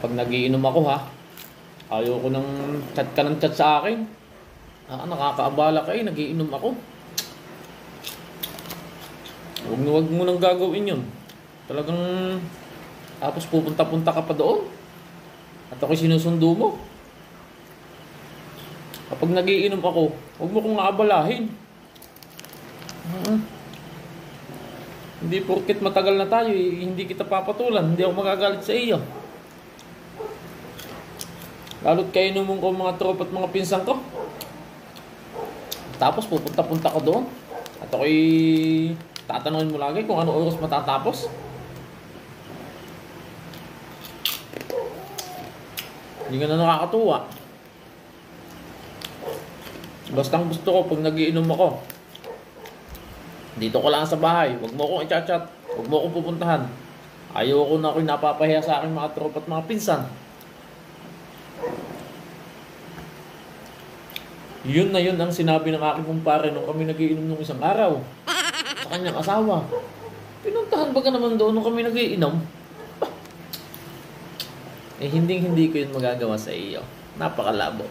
Pag nagiinom ako ha, ayoko nang chat ka ng chat sa akin. Nakakaabala ka nagiinom ako. Huwag mo nang gagawin yun. Talagang, tapos pupunta-punta ka pa doon. At ako'y sinusundo mo. Kapag nagiinom ako, huwag mo kong aabalahin. Hindi porket matagal na tayo, hindi kita papatulan. Hindi ako magagalit sa iyo. Lalo't kayo numong ko mga tropa at mga pinsan ko. Tapos pupunta-punta ko doon. At ako'y tatanungin mo lagi kung ano oras matatapos. Hindi ka na nakakatuwa. Bastang gusto ko pag nagiinom ako, dito ko lang sa bahay. Huwag mo akong i-chat-chat. Huwag mo akong pupuntahan. Ayoko na ako'y napapahiya sa aking mga tropa at mga pinsan. Yun na yun ang sinabi ng aking kumpare nung kami nagiinom nung isang araw. Sa kanyang asawa. Pinuntahan ba ka naman doon nung kami nagiinom? Hindi ko yun magagawa sa iyo. Napakalabo.